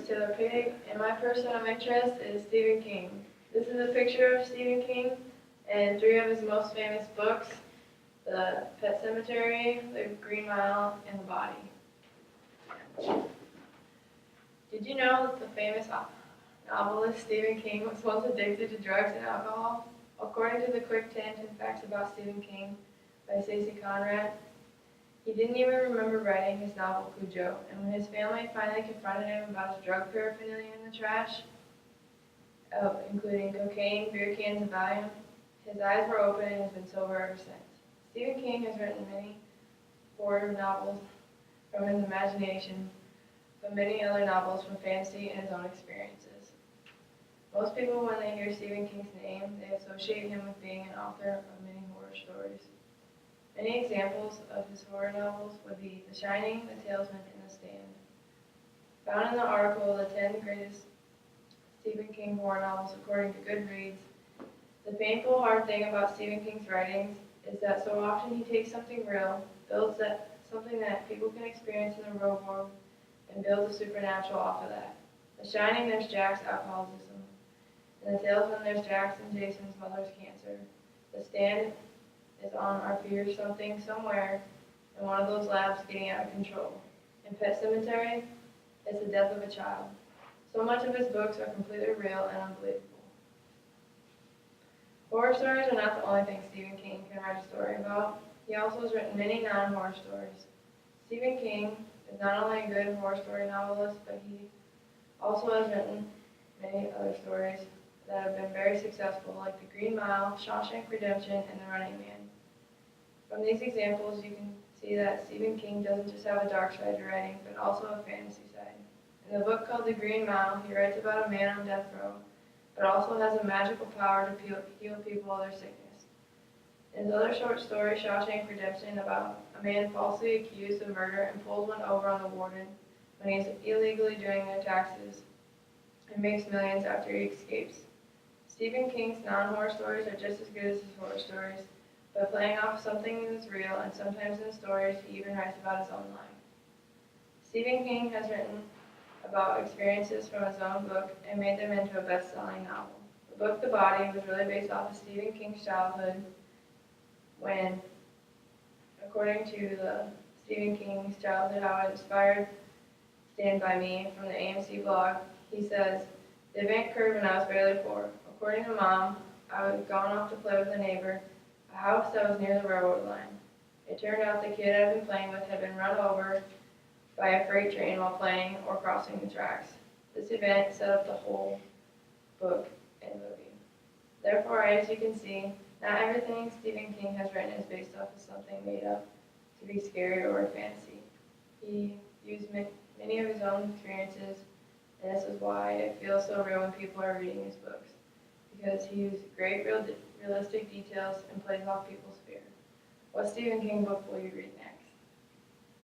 is Taylor Pig, and my person of interest is Stephen King. This is a picture of Stephen King and three of his most famous books, The Pet Cemetery, The Green Mile, and The Body. Did you know that the famous novelist Stephen King was once addicted to drugs and alcohol? According to the Quick 10 Facts About Stephen King by Stacey Conrad, he didn't even remember writing his novel Cujo, and when his family finally confronted him about his drug paraphernalia in the trash, including cocaine, beer cans, and Valium, his eyes were open and has been sober ever since. Stephen King has written many horror novels from his imagination, but many other novels from fantasy and his own experiences. Most people, when they hear Stephen King's name, they associate him with being an author of many horror stories. Many examples of his horror novels would be The Shining, The Salesman, and The Stand. Found in the article, The 10 Greatest Stephen King Horror Novels According to Goodreads, the painful, hard thing about Stephen King's writings is that so often he takes something real, builds something that people can experience in the real world, and builds a supernatural off of that. The Shining, there's Jack's alcoholism. In The Salesman, there's Jack's and Jason's mother's cancer. The Stand is on our fear something somewhere in one of those labs getting out of control. In Pet Cemetery, it's the death of a child. So much of his books are completely real and unbelievable. Horror stories are not the only thing Stephen King can write a story about. He also has written many non-horror stories. Stephen King is not only a good horror story novelist, but he also has written many other stories that have been very successful, like The Green Mile, Shawshank Redemption, and The Running Man. From these examples, you can see that Stephen King doesn't just have a dark side to writing, but also a fantasy side. In the book called The Green Mile, he writes about a man on death row, but also has a magical power to heal people of their sickness. In his other short story, Shawshank Redemption, about a man falsely accused of murder and pulls one over on the warden when he is illegally doing their taxes and makes millions after he escapes. Stephen King's non-horror stories are just as good as his horror stories, by playing off something that is real, and sometimes in stories he even writes about his own life. Stephen King has written about experiences from his own book and made them into a best-selling novel. The book The Body was really based off of Stephen King's childhood when, according to the Stephen King's childhood, how it inspired Stand By Me from the AMC blog, he says, "The event occurred when I was barely 4. According to Mom, I was gone off to play with a neighbor, a house that was near the railroad line. It turned out the kid I'd been playing with had been run over by a freight train while playing or crossing the tracks. This event set up the whole book and movie. Therefore, as you can see, not everything Stephen King has written is based off of something made up to be scary or a fantasy. He used many of his own experiences, and this is why it feels so real when people are reading his books, because he used great realistic details and plays off people's fear." What Stephen King book will you read next?